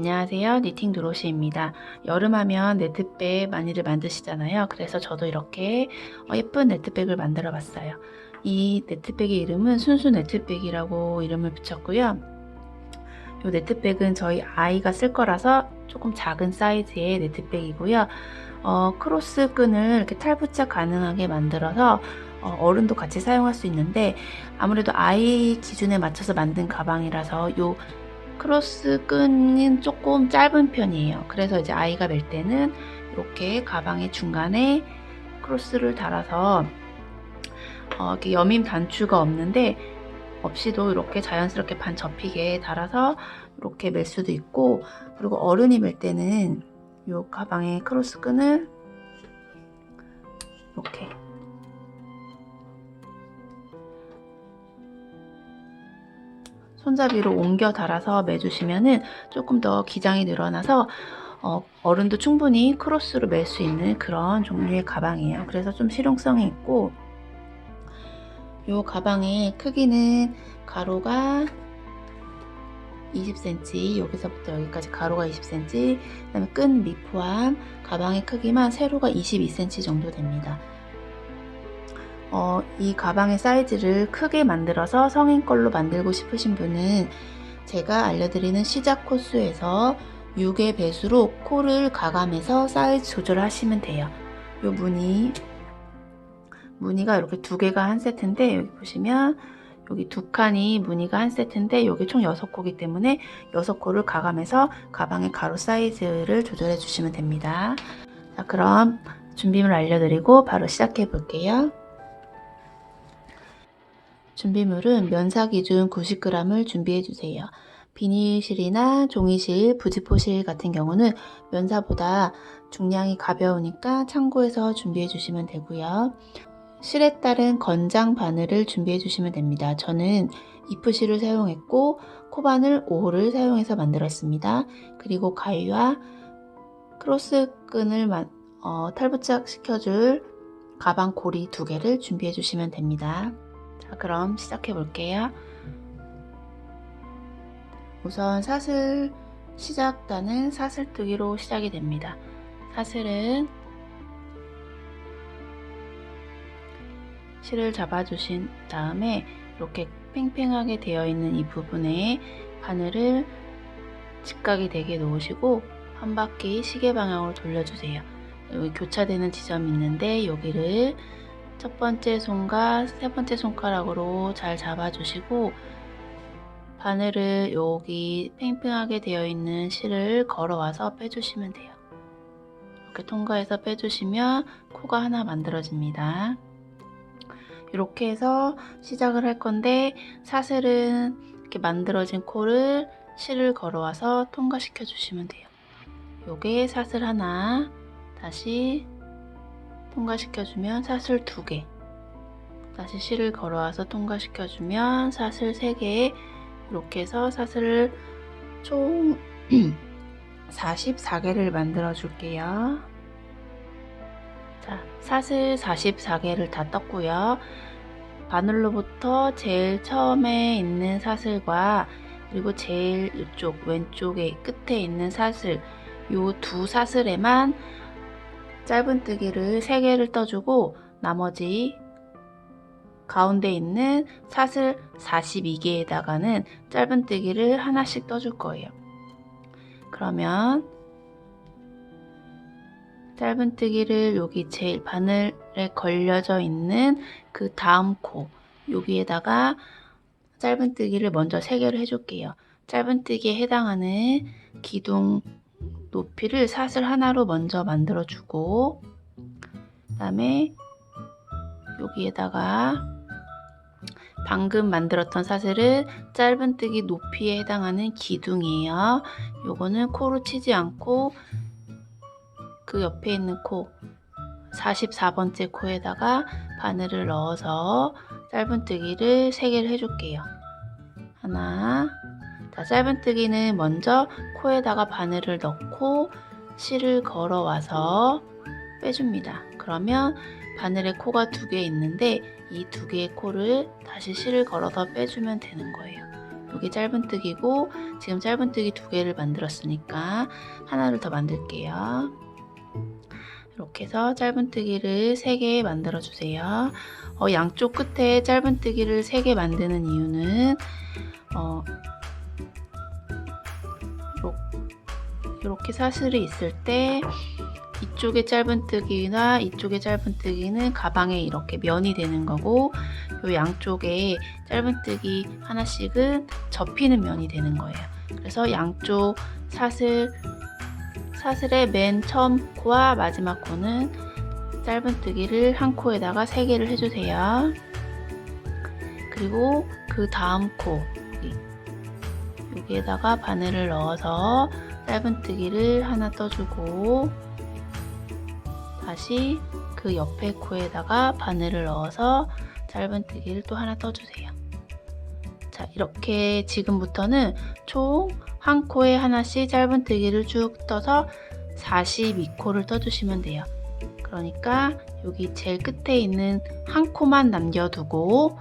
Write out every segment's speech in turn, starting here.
안녕하세요. 니팅 드로시입니다. 여름하면 네트백 많이들 만드시잖아요. 그래서 저도 이렇게 예쁜 네트백을 만들어 봤어요. 이 네트백의 이름은 순수 네트백이라고 이름을 붙였고요. 이 네트백은 저희 아이가 쓸 거라서 조금 작은 사이즈의 네트백이고요. 크로스 끈을 이렇게 탈부착 가능하게 만들어서 어른도 같이 사용할 수 있는데, 아무래도 아이 기준에 맞춰서 만든 가방이라서 이 크로스 끈은 조금 짧은 편이에요. 그래서 이제 아이가 멜 때는 이렇게 가방의 중간에 크로스를 달아서 이렇게 여밈 단추가 없이도 이렇게 자연스럽게 반 접히게 달아서 이렇게 멜 수도 있고, 그리고 어른이 멜 때는 이 가방의 크로스 끈을 이렇게 손잡이로 옮겨 달아서 매주시면은 조금 더 기장이 늘어나서 어른도 충분히 크로스로 멜 수 있는 그런 종류의 가방이에요. 그래서 좀 실용성이 있고, 이 가방의 크기는 가로가 20cm, 여기서부터 여기까지 가로가 20cm, 그 다음에 끈 미포함 가방의 크기만 세로가 22cm 정도 됩니다. 이 가방의 사이즈를 크게 만들어서 성인 걸로 만들고 싶으신 분은 제가 알려드리는 시작 코스에서 6의 배수로 코를 가감해서 사이즈 조절하시면 돼요. 이 무늬가 이렇게 두 개가 한 세트인데, 여기 보시면 여기 두 칸이 무늬가 한 세트인데 여기 총 6코이기 때문에 6코를 가감해서 가방의 가로 사이즈를 조절해 주시면 됩니다. 자, 그럼 준비물 알려드리고 바로 시작해 볼게요. 준비물은 면사 기준 90g을 준비해 주세요. 비닐실이나 종이실, 부지포실 같은 경우는 면사보다 중량이 가벼우니까 참고해서 준비해 주시면 되고요. 실에 따른 건장 바늘을 준비해 주시면 됩니다. 저는 이프실을 사용했고 코바늘 5호를 사용해서 만들었습니다. 그리고 가위와 크로스 끈을 탈부착 시켜줄 가방 고리 2개를 준비해 주시면 됩니다. 자, 그럼 시작해 볼게요. 우선 시작단은 사슬뜨기로 시작이 됩니다. 사슬은 실을 잡아주신 다음에 이렇게 팽팽하게 되어 있는 이 부분에 바늘을 직각이 되게 놓으시고 한 바퀴 시계 방향으로 돌려주세요. 여기 교차되는 지점이 있는데 여기를 첫 번째 손과 세 번째 손가락으로 잘 잡아주시고 바늘을 여기 팽팽하게 되어 있는 실을 걸어와서 빼주시면 돼요. 이렇게 통과해서 빼주시면 코가 하나 만들어집니다. 이렇게 해서 시작을 할 건데, 사슬은 이렇게 만들어진 코를 실을 걸어와서 통과시켜 주시면 돼요. 요게 사슬 하나, 다시 통과시켜 주면 사슬 2개, 다시 실을 걸어와서 통과시켜 주면 사슬 3개, 이렇게 해서 사슬을 총 44개를 만들어 줄게요. 자, 사슬 44개를 다 떴고요. 바늘로부터 제일 처음에 있는 사슬과 그리고 제일 이쪽 왼쪽에 끝에 있는 사슬, 요 두 사슬에만 짧은뜨기를 3개를 떠주고 나머지 가운데 있는 사슬 42개에다가는 짧은뜨기를 하나씩 떠줄 거예요. 그러면 짧은뜨기를 여기 제일 바늘에 걸려져 있는 그 다음 코 여기에다가 짧은뜨기를 먼저 3개를 해줄게요. 짧은뜨기에 해당하는 기둥 높이를 사슬 하나로 먼저 만들어주고, 그 다음에 여기에다가 방금 만들었던 사슬은 짧은뜨기 높이에 해당하는 기둥이에요. 요거는 코로 치지 않고 그 옆에 있는 코 44번째 코에다가 바늘을 넣어서 짧은뜨기를 3개를 해줄게요. 하나. 자, 짧은뜨기는 먼저 코에다가 바늘을 넣고 실을 걸어와서 빼줍니다. 그러면 바늘에 코가 2개 있는데 이 2개의 코를 다시 실을 걸어서 빼주면 되는 거예요. 이게 짧은뜨기고 지금 짧은뜨기 2개를 만들었으니까 하나를 더 만들게요. 이렇게 해서 짧은뜨기를 3개 만들어 주세요. 양쪽 끝에 짧은뜨기를 3개 만드는 이유는 이렇게 사슬이 있을 때 이쪽의 짧은뜨기나 이쪽의 짧은뜨기는 가방에 이렇게 면이 되는 거고, 요 양쪽에 짧은뜨기 하나씩은 접히는 면이 되는 거예요. 그래서 양쪽 사슬의 맨 처음 코와 마지막 코는 짧은뜨기를 한 코에다가 3개를 해주세요. 그리고 그 다음 코 여기에다가 바늘을 넣어서 짧은뜨기를 하나 떠주고, 다시 그 옆에 코에다가 바늘을 넣어서 짧은뜨기를 또 하나 떠주세요. 자, 이렇게 지금부터는 총 한 코에 하나씩 짧은뜨기를 쭉 떠서 42코를 떠주시면 돼요. 그러니까 여기 제일 끝에 있는 한 코만 남겨두고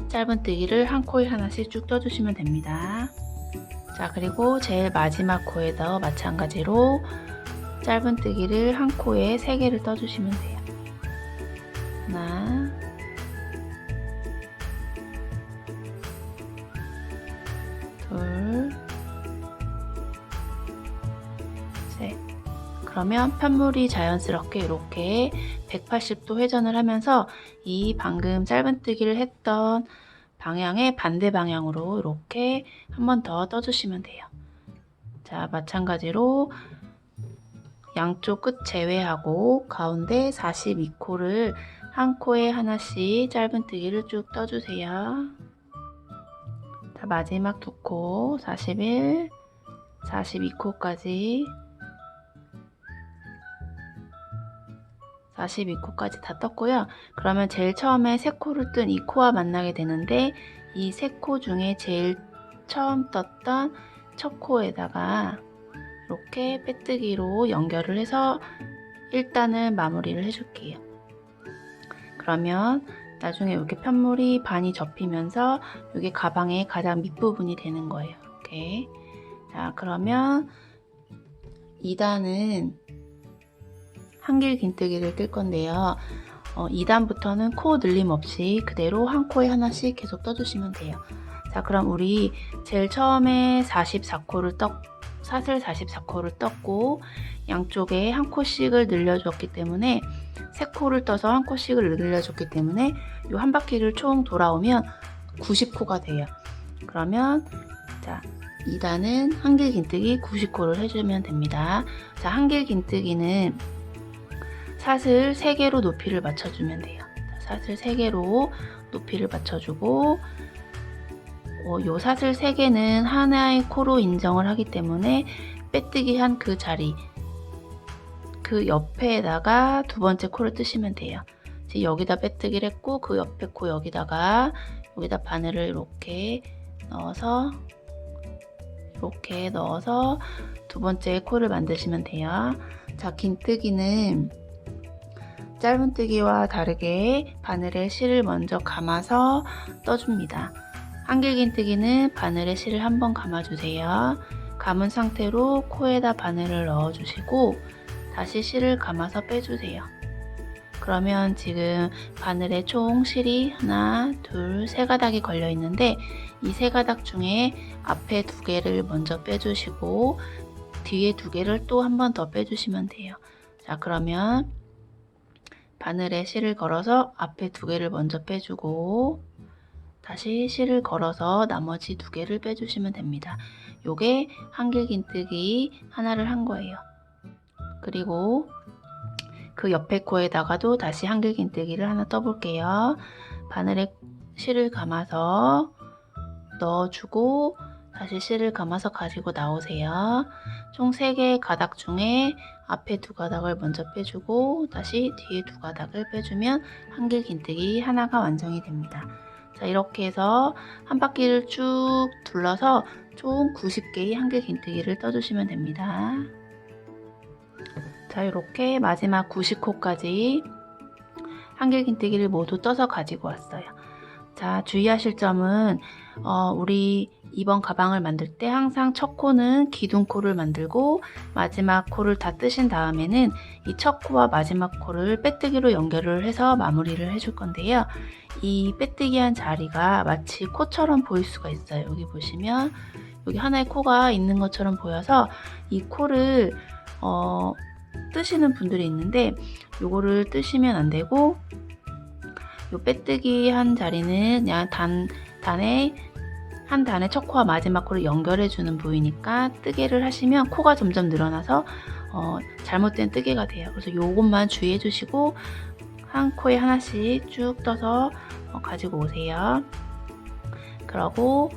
짧은뜨기를 한 코에 하나씩 쭉 떠주시면 됩니다. 자, 그리고 제일 마지막 코에도 마찬가지로 짧은뜨기를 한 코에 3개를 떠주시면 돼요. 하나, 둘, 셋. 그러면 편물이 자연스럽게 이렇게 180도 회전을 하면서 이 방금 짧은뜨기를 했던 방향의 반대 방향으로 이렇게 한 번 더 떠주시면 돼요. 자, 마찬가지로 양쪽 끝 제외하고 가운데 42코를 한 코에 하나씩 짧은뜨기를 쭉 떠주세요. 자, 마지막 2코 41, 42코까지 42코까지 다 떴고요. 그러면 제일 처음에 3코를 뜬 이 코와 만나게 되는데, 이 3코 중에 제일 처음 떴던 첫 코에다가 이렇게 빼뜨기로 연결을 해서 일단은 마무리를 해줄게요. 그러면 나중에 이렇게 편물이 반이 접히면서 이게 가방의 가장 밑부분이 되는 거예요. 이렇게. 자, 그러면 2단은 한길 긴뜨기를 뜰 건데요. 2단부터는 코 늘림 없이 그대로 한 코에 하나씩 계속 떠주시면 돼요. 자, 그럼 우리 제일 처음에 44코를 사슬 44코를 떴고 양쪽에 한 코씩을 늘려줬기 때문에 3코를 떠서 한 코씩을 늘려줬기 때문에 이 한 바퀴를 총 돌아오면 90코가 돼요. 그러면 자, 2단은 한길 긴뜨기 90코를 해주면 됩니다. 자, 한길 긴뜨기는 사슬 3개로 높이를 맞춰주면 돼요. 사슬 3개로 높이를 맞춰주고, 요 사슬 3개는 하나의 코로 인정을 하기 때문에 빼뜨기 한 그 자리, 그 옆에다가 2번째 코를 뜨시면 돼요. 이제 여기다 빼뜨기를 했고, 그 옆에 코 여기다 바늘을 이렇게 넣어서 2번째 코를 만드시면 돼요. 자, 긴뜨기는 짧은뜨기와 다르게 바늘에 실을 먼저 감아서 떠줍니다. 한길 긴뜨기는 바늘에 실을 한번 감아주세요. 감은 상태로 코에다 바늘을 넣어주시고 다시 실을 감아서 빼주세요. 그러면 지금 바늘에 총 실이 하나, 둘, 3가닥이 걸려 있는데 이 3가닥 중에 앞에 2개를 먼저 빼주시고 뒤에 2개를 또 한 번 더 빼주시면 돼요. 자, 그러면 바늘에 실을 걸어서 앞에 2개를 먼저 빼주고 다시 실을 걸어서 나머지 2개를 빼주시면 됩니다. 요게 한길 긴뜨기 하나를 한 거예요. 그리고 그 옆에 코에다가도 다시 한길 긴뜨기를 하나 떠볼게요. 바늘에 실을 감아서 넣어주고 다시 실을 감아서 가지고 나오세요. 총 3개의 가닥 중에 앞에 2가닥을 먼저 빼주고 다시 뒤에 2가닥을 빼주면 한길 긴뜨기 하나가 완성이 됩니다. 자, 이렇게 해서 한 바퀴를 쭉 둘러서 총 90개의 한길 긴뜨기를 떠주시면 됩니다. 자, 이렇게 마지막 90코까지 한길 긴뜨기를 모두 떠서 가지고 왔어요. 자, 주의하실 점은 우리 이번 가방을 만들 때 항상 첫 코는 기둥코를 만들고 마지막 코를 다 뜨신 다음에는 이 첫 코와 마지막 코를 빼뜨기로 연결을 해서 마무리를 해줄 건데요. 이 빼뜨기한 자리가 마치 코처럼 보일 수가 있어요. 여기 보시면 여기 하나의 코가 있는 것처럼 보여서 이 코를 뜨시는 분들이 있는데 요거를 뜨시면 안 되고 요 빼뜨기 한 자리는 그냥 한 단의 첫 코와 마지막 코를 연결해 주는 부위니까 뜨개를 하시면 코가 점점 늘어나서 잘못된 뜨개가 돼요. 그래서 요것만 주의해 주시고 한 코에 하나씩 쭉 떠서 가지고 오세요. 그러고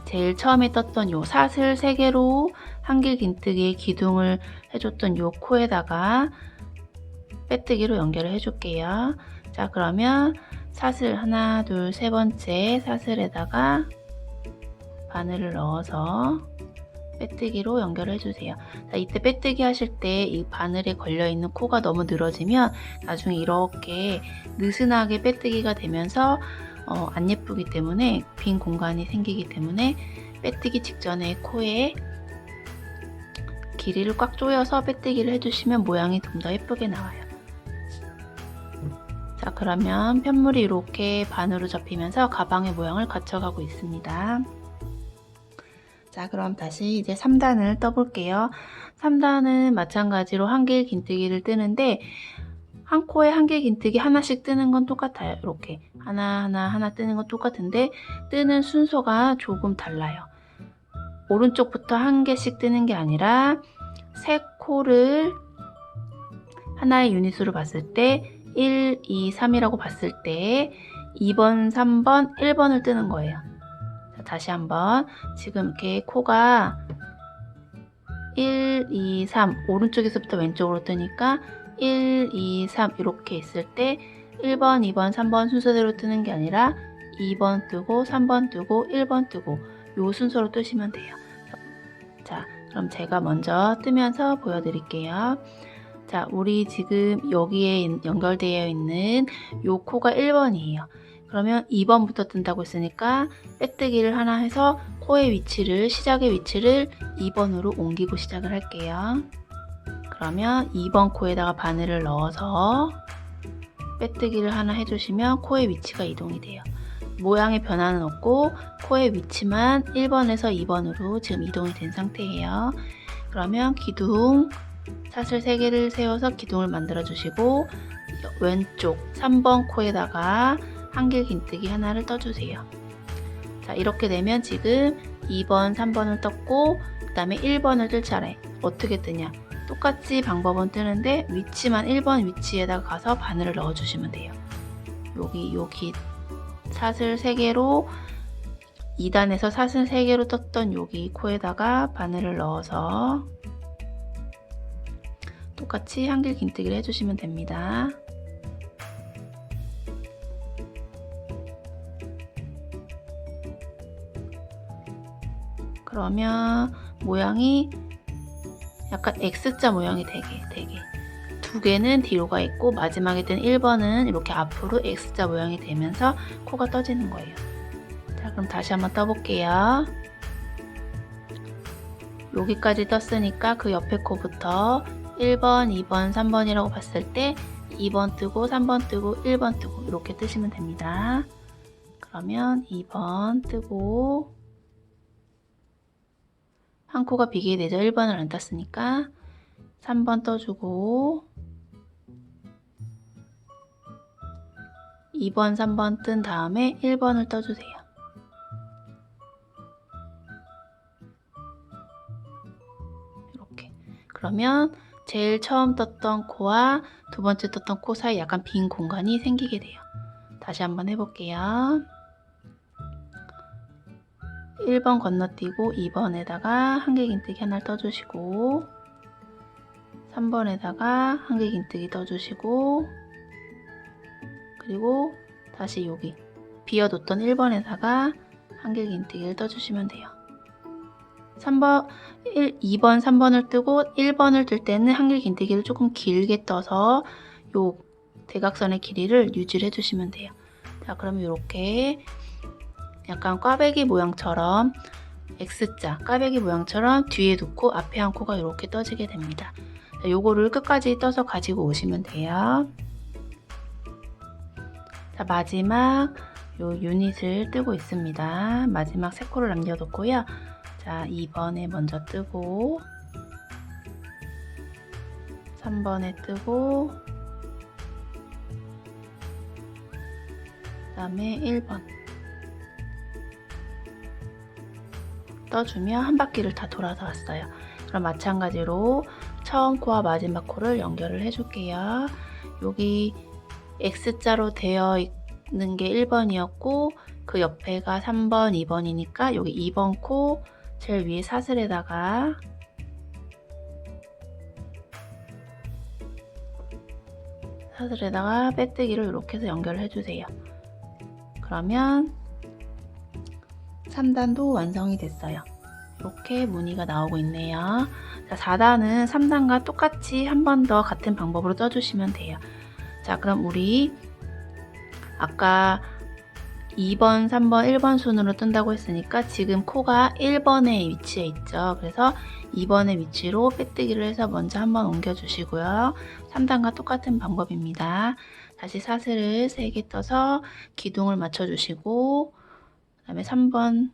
제일 처음에 떴던 요 사슬 3개로 한길 긴뜨기의 기둥을 해줬던 요 코에다가 빼뜨기로 연결을 해줄게요. 자, 그러면 사슬 하나, 둘, 세 번째 사슬에다가 바늘을 넣어서 빼뜨기로 연결을 해주세요. 자, 이때 빼뜨기 하실 때 이 바늘에 걸려있는 코가 너무 늘어지면 나중에 이렇게 느슨하게 빼뜨기가 되면서 안 예쁘기 때문에 빈 공간이 생기기 때문에 빼뜨기 직전에 코에 길이를 꽉 조여서 빼뜨기를 해주시면 모양이 좀 더 예쁘게 나와요. 자, 그러면 편물이 이렇게 반으로 접히면서 가방의 모양을 갖춰가고 있습니다. 자, 그럼 다시 이제 3단을 떠볼게요. 3단은 마찬가지로 한길 긴뜨기를 뜨는데 한 코에 한길 긴뜨기 하나씩 뜨는 건 똑같아요. 이렇게 하나 뜨는 건 똑같은데 뜨는 순서가 조금 달라요. 오른쪽부터 한 개씩 뜨는 게 아니라 세 코를 하나의 유닛으로 봤을 때 1, 2, 3이라고 봤을 때 2번, 3번, 1번을 뜨는 거예요. 자, 다시 한번 지금 이렇게 코가 1, 2, 3 오른쪽에서부터 왼쪽으로 뜨니까 1, 2, 3 이렇게 있을 때 1번, 2번, 3번 순서대로 뜨는 게 아니라 2번 뜨고 3번 뜨고 1번 뜨고 요 순서로 뜨시면 돼요. 자, 그럼 제가 먼저 뜨면서 보여드릴게요. 자, 우리 지금 여기에 연결되어 있는 요 코가 1번이에요. 그러면 2번부터 뜬다고 했으니까 빼뜨기를 하나 해서 코의 위치를, 시작의 위치를 2번으로 옮기고 시작을 할게요. 그러면 2번 코에다가 바늘을 넣어서 빼뜨기를 하나 해주시면 코의 위치가 이동이 돼요. 모양의 변화는 없고 코의 위치만 1번에서 2번으로 지금 이동이 된 상태예요. 그러면 기둥 사슬 3개를 세워서 기둥을 만들어 주시고 왼쪽 3번 코에다가 한길 긴뜨기 하나를 떠주세요. 자, 이렇게 되면 지금 2번, 3번을 떴고 그 다음에 1번을 뜰 차례. 어떻게 뜨냐? 똑같이 방법은 뜨는데 위치만 1번 위치에다가 가서 바늘을 넣어 주시면 돼요. 여기 사슬 3개로 2단에서 사슬 3개로 떴던 여기 코에다가 바늘을 넣어서 똑같이 한길 긴뜨기를 해주시면 됩니다. 그러면 모양이 약간 X자 모양이 되게 두 개는 뒤로 가 있고 마지막에 뜬 1번은 이렇게 앞으로 X자 모양이 되면서 코가 떠지는 거예요. 자, 그럼 다시 한번 떠볼게요. 여기까지 떴으니까 그 옆에 코부터 1번, 2번, 3번이라고 봤을 때 2번 뜨고 3번 뜨고 1번 뜨고 이렇게 뜨시면 됩니다. 그러면 2번 뜨고 한 코가 비게 되죠. 1번을 안 땄으니까 3번 떠주고 2번, 3번 뜬 다음에 1번을 떠주세요. 이렇게. 그러면 제일 처음 떴던 코와 두 번째 떴던 코 사이 약간 빈 공간이 생기게 돼요. 다시 한번 해볼게요. 1번 건너뛰고 2번에다가 한길 긴뜨기 하나를 떠주시고 3번에다가 한길 긴뜨기 떠주시고 그리고 다시 여기 비워뒀던 1번에다가 한길 긴뜨기를 떠주시면 돼요. 2번, 3번을 뜨고 1번을 뜰 때는 한길 긴뜨기를 조금 길게 떠서 요 대각선의 길이를 유지를 해주시면 돼요. 자, 그러면 이렇게 약간 꽈배기 모양처럼 X자 꽈배기 모양처럼 뒤에 놓고 앞에 한 코가 이렇게 떠지게 됩니다. 자, 요거를 끝까지 떠서 가지고 오시면 돼요. 자, 마지막 요 유닛을 뜨고 있습니다. 마지막 3코를 남겨뒀고요. 자, 2번에 먼저 뜨고 3번에 뜨고 그 다음에 1번 떠주면 한 바퀴를 다 돌아서 왔어요. 그럼 마찬가지로 처음 코와 마지막 코를 연결을 해줄게요. 여기 X자로 되어 있는 게 1번이었고 그 옆에가 3번, 2번이니까 여기 2번 코 제일 위에 사슬에다가 빼뜨기를 이렇게 해서 연결을 해주세요. 그러면 3단도 완성이 됐어요. 이렇게 무늬가 나오고 있네요. 자, 4단은 3단과 똑같이 한 번 더 같은 방법으로 떠주시면 돼요. 자, 그럼 우리 아까 2번, 3번, 1번 순으로 뜬다고 했으니까 지금 코가 1번에 위치해 있죠. 그래서 2번의 위치로 빼뜨기를 해서 먼저 한번 옮겨주시고요. 3단과 똑같은 방법입니다. 다시 사슬을 3개 떠서 기둥을 맞춰주시고 그 다음에 3번을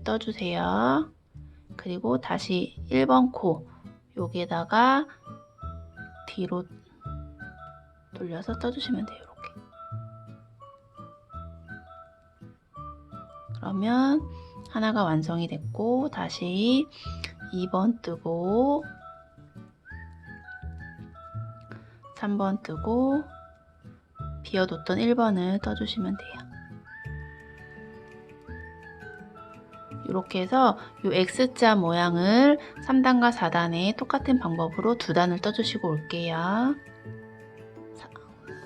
떠주세요. 그리고 다시 1번 코 여기에다가 뒤로 돌려서 떠주시면 돼요. 이렇게. 그러면 하나가 완성이 됐고 다시 2번 뜨고 3번 뜨고 비워뒀던 1번을 떠주시면 돼요. 이렇게 해서 이 X자 모양을 3단과 4단에 똑같은 방법으로 2단을 떠주시고 올게요.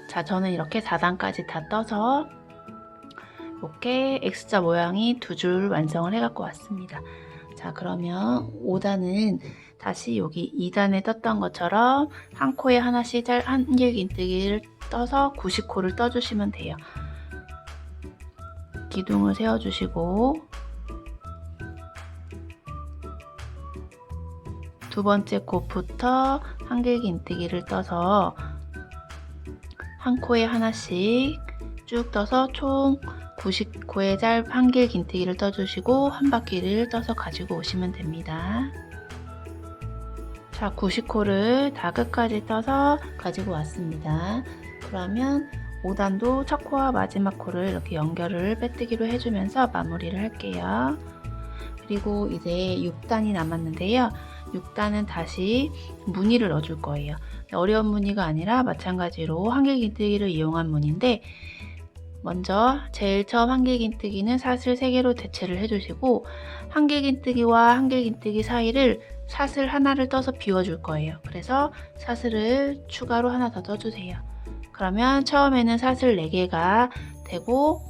자, 저는 이렇게 4단까지 다 떠서 이렇게 X자 모양이 2줄 완성을 해갖고 왔습니다. 자, 그러면 5단은 다시 여기 2단에 떴던 것처럼 한 코에 하나씩 한길긴뜨기를 떠서 90코를 떠주시면 돼요. 기둥을 세워주시고 두 번째 코부터 한길긴뜨기를 떠서 한 코에 하나씩 쭉 떠서 총 90코의 한길긴뜨기를 떠주시고 한 바퀴를 떠서 가지고 오시면 됩니다. 자, 90코를 다 끝까지 떠서 가지고 왔습니다. 그러면 5단도 첫 코와 마지막 코를 이렇게 연결을 빼뜨기로 해주면서 마무리를 할게요. 그리고 이제 6단이 남았는데요. 6단은 다시 무늬를 넣어줄 거예요. 어려운 무늬가 아니라 마찬가지로 한길긴뜨기를 이용한 무늬인데 먼저 제일 처음 한길긴뜨기는 사슬 3개로 대체를 해주시고 한길긴뜨기와 한길긴뜨기 사이를 사슬 하나를 떠서 비워줄 거예요. 그래서 사슬을 추가로 하나 더 떠주세요. 그러면 처음에는 사슬 4개가 되고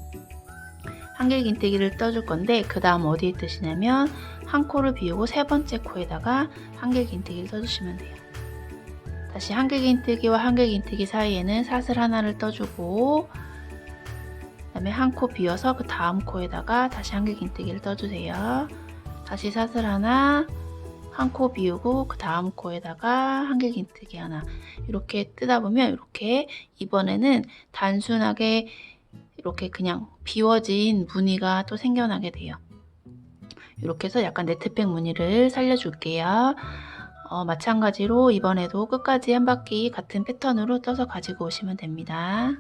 한길긴뜨기를 떠줄 건데 그 다음 어디에 뜨시냐면 한 코를 비우고 세 번째 코에다가 한길긴뜨기를 떠주시면 돼요. 다시 한길긴뜨기와 한길긴뜨기 사이에는 사슬 하나를 떠주고 그 다음에 한 코 비워서 그 다음 코에다가 다시 한길긴뜨기를 떠주세요. 다시 사슬 하나, 한 코 비우고 그 다음 코에다가 한길긴뜨기 하나 이렇게 뜨다 보면 이렇게 이번에는 단순하게 이렇게 그냥 비워진 무늬가 또 생겨나게 돼요. 이렇게 해서 약간 네트백 무늬를 살려줄게요. 마찬가지로 이번에도 끝까지 한 바퀴 같은 패턴으로 떠서 가지고 오시면 됩니다.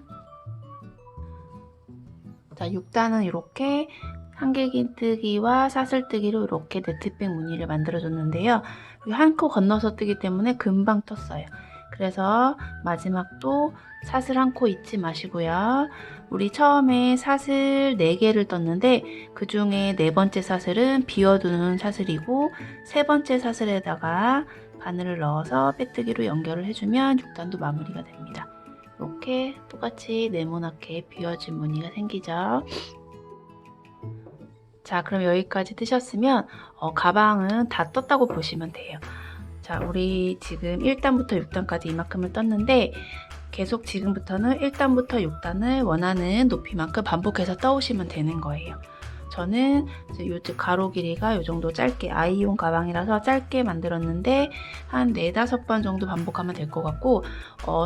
자, 6단은 이렇게 한길긴뜨기와 사슬뜨기로 이렇게 네트백 무늬를 만들어줬는데요. 한 코 건너서 뜨기 때문에 금방 떴어요. 그래서 마지막도 사슬 한 코 잊지 마시고요. 우리 처음에 사슬 4개를 떴는데 그 중에 4번째 사슬은 비워두는 사슬이고 3번째 사슬에다가 바늘을 넣어서 빼뜨기로 연결을 해주면 6단도 마무리가 됩니다. 이렇게 똑같이 네모나게 비워진 무늬가 생기죠. 자, 그럼 여기까지 뜨셨으면 가방은 다 떴다고 보시면 돼요. 자, 우리 지금 1단부터 6단까지 이만큼을 떴는데 계속 지금부터는 1단부터 6단을 원하는 높이만큼 반복해서 떠오시면 되는 거예요. 저는 요 가로 길이가 요 정도 짧게, 아이용 가방이라서 짧게 만들었는데 한 4-5번 정도 반복하면 될 것 같고,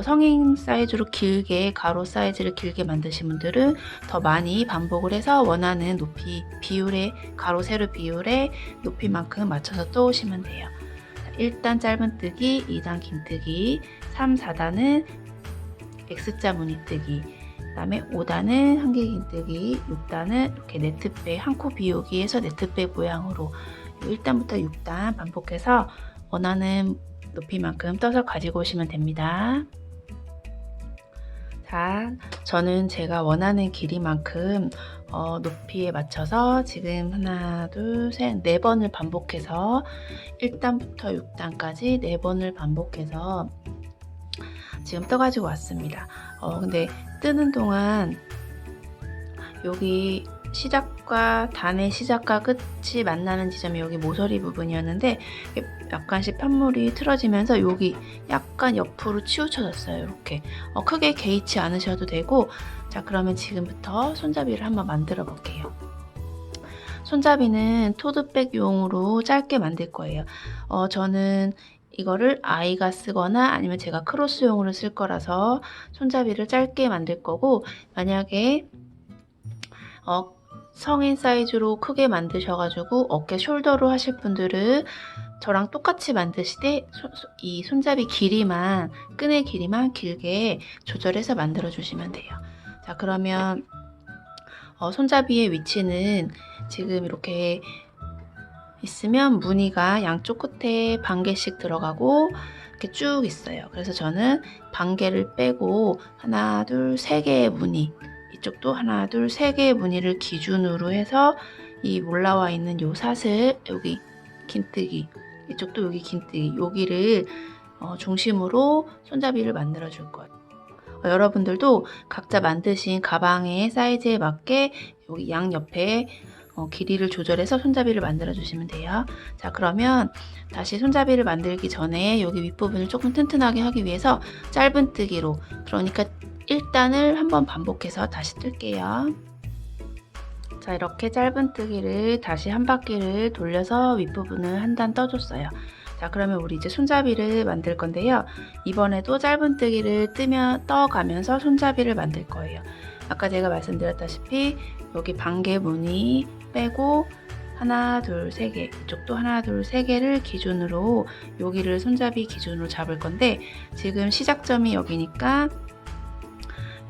성인 사이즈로 길게, 가로 사이즈를 길게 만드신 분들은 더 많이 반복을 해서 원하는 높이 비율에, 가로 세로 비율에 높이만큼 맞춰서 떠오시면 돼요. 1단 짧은뜨기, 2단 긴뜨기, 3, 4단은 X자 무늬뜨기, 그 다음에 5단은 한길 긴뜨기, 6단은 이렇게 네트백, 한 코 비우기에서 네트백 모양으로 1단부터 6단 반복해서 원하는 높이만큼 떠서 가지고 오시면 됩니다. 자, 저는 제가 원하는 길이만큼 높이에 맞춰서 지금 하나, 둘, 셋, 4번을 반복해서 1단부터 6단까지 4번을 반복해서 지금 떠가지고 왔습니다. 근데 뜨는 동안 여기 시작과 단의 시작과 끝이 만나는 지점이 여기 모서리 부분이었는데 약간씩 편물이 틀어지면서 여기 약간 옆으로 치우쳐졌어요. 이렇게 크게 개의치 않으셔도 되고, 자, 그러면 지금부터 손잡이를 한번 만들어 볼게요. 손잡이는 토드백용으로 짧게 만들 거예요. 저는 이거를 아이가 쓰거나 아니면 제가 크로스용으로 쓸 거라서 손잡이를 짧게 만들 거고, 만약에 성인 사이즈로 크게 만드셔가지고 어깨 숄더로 하실 분들은 저랑 똑같이 만드실 때 이 손잡이 길이만, 끈의 길이만 길게 조절해서 만들어 주시면 돼요. 자, 그러면 손잡이의 위치는 지금 이렇게 있으면 무늬가 양쪽 끝에 반 개씩 들어가고 이렇게 쭉 있어요. 그래서 저는 반 개를 빼고 하나, 둘, 3개의 무늬, 이쪽도 하나, 둘, 3개의 무늬를 기준으로 해서 이 올라와 있는 요 사슬, 여기 긴뜨기, 이쪽도 여기 긴뜨기, 여기를 중심으로 손잡이를 만들어 줄 거예요. 여러분들도 각자 만드신 가방의 사이즈에 맞게 여기 양옆에 길이를 조절해서 손잡이를 만들어 주시면 돼요. 자, 그러면 다시 손잡이를 만들기 전에 여기 윗부분을 조금 튼튼하게 하기 위해서 짧은뜨기로, 그러니까 1단을 한번 반복해서 다시 뜰게요. 자, 이렇게 짧은뜨기를 다시 한 바퀴를 돌려서 윗부분을 한 단 떠줬어요. 자, 그러면 우리 이제 손잡이를 만들 건데요. 이번에도 짧은뜨기를 떠가면서 손잡이를 만들 거예요. 아까 제가 말씀드렸다시피 여기 반개 무늬 빼고 하나, 둘, 3개, 이쪽도 하나, 둘, 3개를 기준으로 여기를 손잡이 기준으로 잡을 건데, 지금 시작점이 여기니까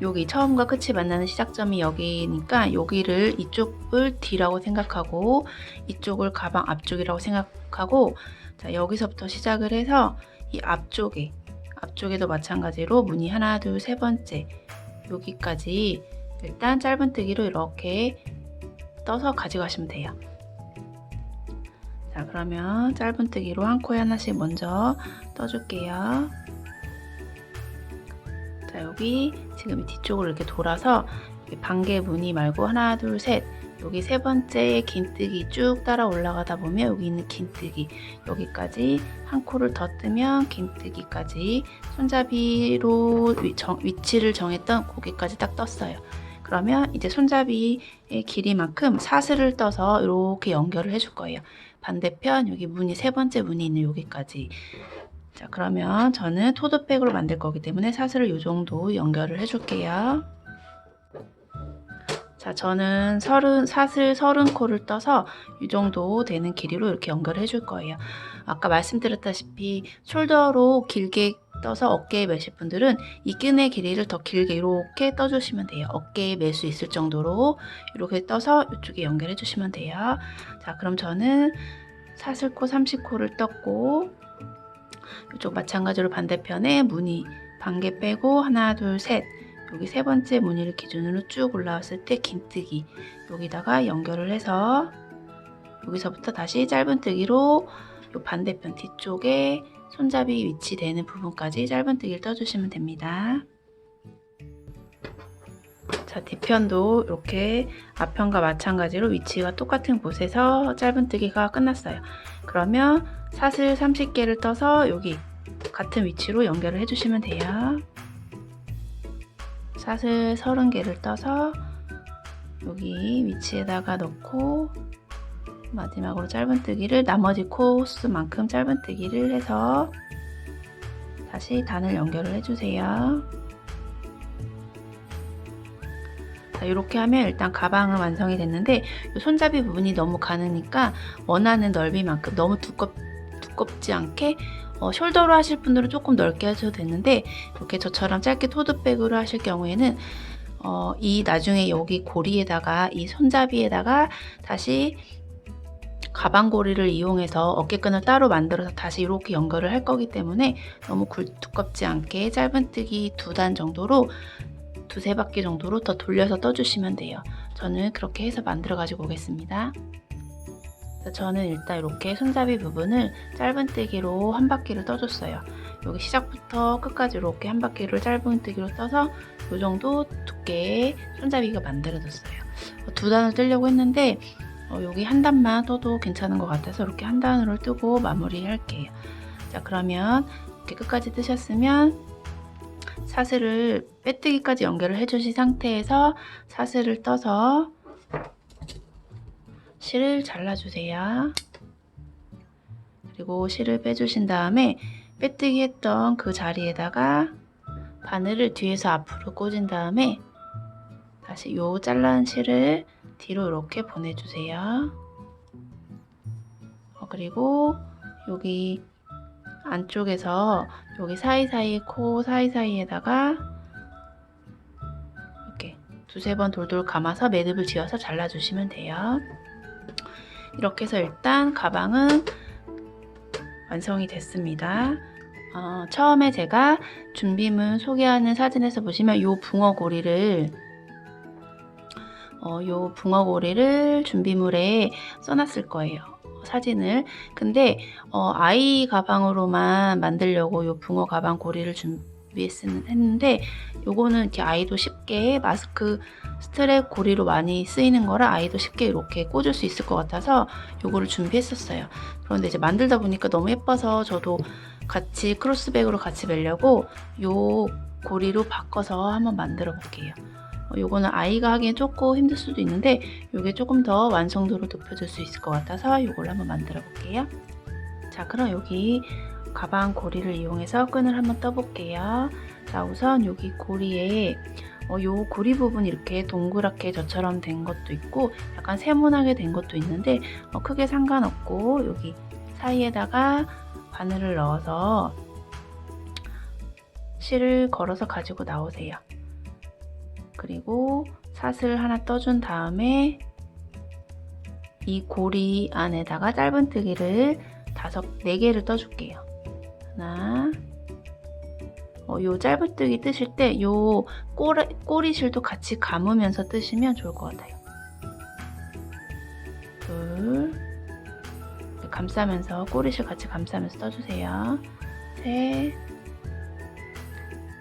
여기 처음과 끝이 만나는 시작점이 여기니까 여기를, 이쪽을 D라고 생각하고 이쪽을 가방 앞쪽이라고 생각하고, 자, 여기서부터 시작을 해서 이 앞쪽에도 마찬가지로 무늬 하나, 둘, 3번째 여기까지 일단 짧은뜨기로 이렇게 떠서 가져가시면 돼요. 자, 그러면 짧은뜨기로 한 코에 하나씩 먼저 떠줄게요. 자, 여기 지금 뒤쪽으로 이렇게 돌아서 반개 무늬 말고 하나, 둘, 셋, 여기 3번째 긴뜨기 쭉 따라 올라가다 보면 여기 있는 긴뜨기, 여기까지 한 코를 더 뜨면 긴뜨기까지 손잡이로 위치를 정했던 거기까지 딱 떴어요. 그러면 이제 손잡이의 길이만큼 사슬을 떠서 이렇게 연결을 해줄 거예요. 반대편 여기 무늬 3번째 무늬 있는 여기까지. 자, 그러면 저는 토드백으로 만들 거기 때문에 사슬을 이 정도 연결을 해줄게요. 자, 저는 사슬 30코를 떠서 이 정도 되는 길이로 이렇게 연결해 줄 거예요. 아까 말씀드렸다시피 숄더로 길게 떠서 어깨에 매실 분들은 이 끈의 길이를 더 길게 이렇게 떠주시면 돼요. 어깨에 멜 수 있을 정도로 이렇게 떠서 이쪽에 연결해 주시면 돼요. 자, 그럼 저는 사슬코 30코를 떴고, 이쪽 마찬가지로 반대편에 무늬 반개 빼고 하나, 둘, 셋, 여기 3번째 무늬를 기준으로 쭉 올라왔을 때 긴뜨기, 여기다가 연결을 해서 여기서부터 다시 짧은뜨기로 이 반대편 뒤쪽에 손잡이 위치되는 부분까지 짧은뜨기를 떠주시면 됩니다. 자, 뒤편도 이렇게 앞편과 마찬가지로 위치가 똑같은 곳에서 짧은뜨기가 끝났어요. 그러면 사슬 30개를 떠서 여기 같은 위치로 연결을 해주시면 돼요. 사슬 30개를 떠서 여기 위치에다가 넣고 마지막으로 짧은뜨기를 나머지 코수만큼 짧은뜨기를 해서 다시 단을 연결을 해주세요. 자, 이렇게 하면 일단 가방은 완성이 됐는데 이 손잡이 부분이 너무 가느니까 원하는 넓이만큼 너무 두껍지 않게 숄더로 하실 분들은 조금 넓게 하셔도 되는데 이렇게 저처럼 짧게 토드백으로 하실 경우에는 이 나중에 여기 고리에다가 이 손잡이에다가 다시 가방 고리를 이용해서 어깨끈을 따로 만들어서 다시 이렇게 연결을 할 거기 때문에 너무 두껍지 않게 짧은뜨기 2단 정도로 두세 바퀴 정도로 더 돌려서 떠주시면 돼요. 저는 그렇게 해서 만들어 가지고 오겠습니다. 저는 일단 이렇게 손잡이 부분을 짧은뜨기로 한 바퀴를 떠줬어요. 여기 시작부터 끝까지 이렇게 한 바퀴를 짧은뜨기로 떠서 이 정도 두께의 손잡이가 만들어졌어요. 2단을 뜨려고 했는데 여기 한 단만 떠도 괜찮은 것 같아서 이렇게 한 단으로 뜨고 마무리 할게요. 자, 그러면 이렇게 끝까지 뜨셨으면 사슬을 빼뜨기까지 연결을 해주신 상태에서 사슬을 떠서 실을 잘라주세요. 그리고 실을 빼주신 다음에 빼뜨기 했던 그 자리에다가 바늘을 뒤에서 앞으로 꽂은 다음에 다시 요 잘라낸 실을 뒤로 이렇게 보내주세요. 그리고 여기 안쪽에서 여기 사이사이 코 사이사이에다가 이렇게 두세 번 돌돌 감아서 매듭을 지어서 잘라주시면 돼요. 이렇게 해서 일단 가방은 완성이 됐습니다. 처음에 제가 준비물 소개하는 사진에서 보시면 요 붕어고리를 준비물에 써놨을 거예요. 사진을. 근데 아이 가방으로만 만들려고 요 붕어 가방 고리를 준비했는데 요거는 이렇게 아이도 쉽게 마스크 스트랩 고리로 많이 쓰이는 거라 아이도 쉽게 이렇게 꽂을 수 있을 것 같아서 요거를 준비했었어요. 그런데 이제 만들다 보니까 너무 예뻐서 저도 같이 크로스백으로 같이 매려고 요 고리로 바꿔서 한번 만들어 볼게요. 요거는 아이가 하기엔 조금 힘들 수도 있는데 요게 조금 더 완성도를 높여줄 수 있을 것 같아서 요걸 한번 만들어 볼게요. 자, 그럼 여기 가방 고리를 이용해서 끈을 한번 떠 볼게요. 자, 우선 여기 고리에 요 고리 부분 이렇게 동그랗게 저처럼 된 것도 있고 약간 세모나게 된 것도 있는데 크게 상관없고 여기 사이에다가 바늘을 넣어서 실을 걸어서 가지고 나오세요. 그리고 사슬 하나 떠준 다음에 이 고리 안에다가 짧은뜨기를 4개를 떠줄게요. 하나, 요 짧은뜨기 뜨실 때 요 꼬리실도 같이 감으면서 뜨시면 좋을 것 같아요. 둘, 감싸면서 꼬리실 같이 감싸면서 떠주세요. 셋,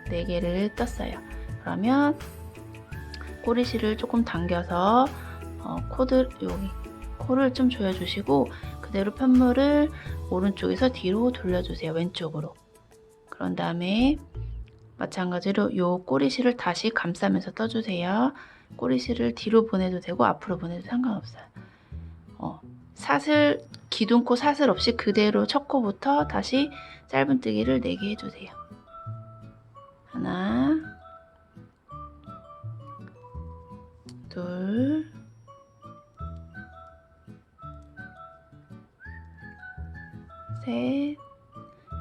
4개를 떴어요. 그러면 꼬리실을 조금 당겨서 여기 코를 좀 조여주시고 그대로 편물을 오른쪽에서 뒤로 돌려주세요. 왼쪽으로. 그런 다음에 마찬가지로 요 꼬리실을 다시 감싸면서 떠주세요. 꼬리실을 뒤로 보내도 되고 앞으로 보내도 상관없어요. 사슬, 기둥코 사슬 없이 그대로 첫 코부터 다시 짧은뜨기를 4개 해주세요. 하나, 둘, 셋.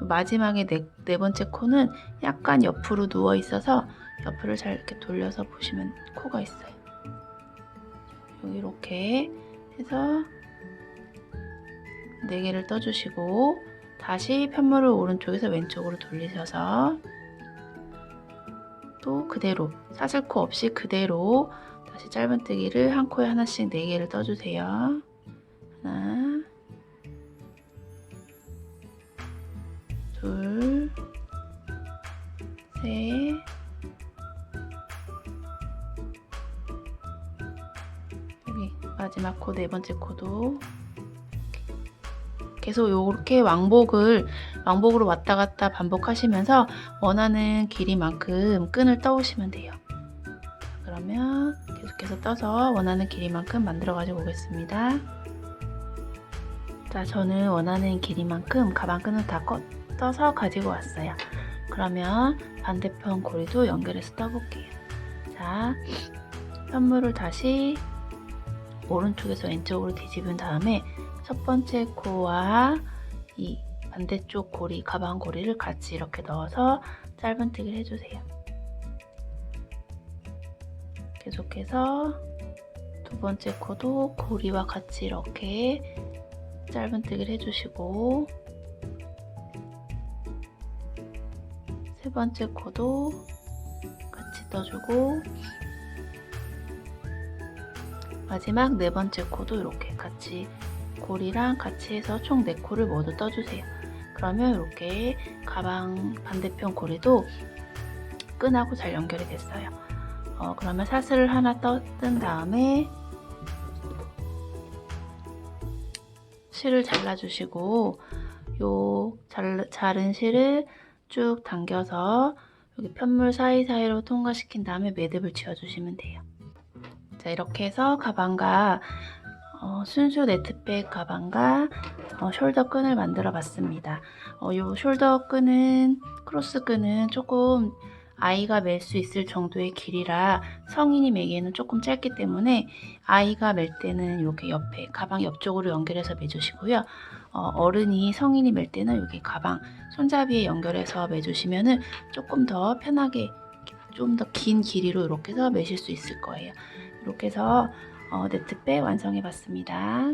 마지막에 네 번째 코는 약간 옆으로 누워 있어서 옆을 잘 이렇게 돌려서 보시면 코가 있어요. 여기 이렇게 해서 4개를 떠주시고 다시 편물을 오른쪽에서 왼쪽으로 돌리셔서 또 그대로 사슬코 없이 그대로 다시 짧은뜨기를 한 코에 하나씩 4개를 떠주세요. 하나, 둘, 셋, 여기 마지막 코 4번째 코도 계속 이렇게 왕복으로 왔다 갔다 반복하시면서 원하는 길이만큼 끈을 떠오시면 돼요. 그러면 계속해서 떠서 원하는 길이만큼 만들어 가지고 오겠습니다. 자, 저는 원하는 길이만큼 가방끈을 다 떠서 가지고 왔어요. 그러면 반대편 고리도 연결해서 떠볼게요. 자, 편물을 다시 오른쪽에서 왼쪽으로 뒤집은 다음에 첫 번째 코와 이 반대쪽 고리, 가방 고리를 같이 이렇게 넣어서 짧은뜨기를 해주세요. 계속해서 두 번째 코도 고리와 같이 이렇게 짧은뜨기를 해주시고, 세 번째 코도 같이 떠주고, 마지막 네 번째 코도 이렇게 같이 고리랑 같이 해서 총 4코를 모두 떠주세요. 그러면 이렇게 가방 반대편 고리도 끈하고 잘 연결이 됐어요. 그러면 사슬을 하나 뜬 다음에 실을 잘라주시고, 요 자른 실을 쭉 당겨서 여기 편물 사이사이로 통과시킨 다음에 매듭을 지어주시면 돼요. 자, 이렇게 해서 가방과 순수 네트백 가방과 숄더 끈을 만들어 봤습니다. 요 숄더 끈은, 크로스 끈은 조금 아이가 멜 수 있을 정도의 길이라 성인이 매기에는 조금 짧기 때문에 아이가 멜 때는 이렇게 옆에 가방 옆쪽으로 연결해서 매주시고요. 어른이 성인이 멜 때는 여기 가방 손잡이에 연결해서 매주시면은 조금 더 편하게 좀 더 긴 길이로 이렇게 해서 매실 수 있을 거예요. 이렇게 해서 네트백 완성해 봤습니다.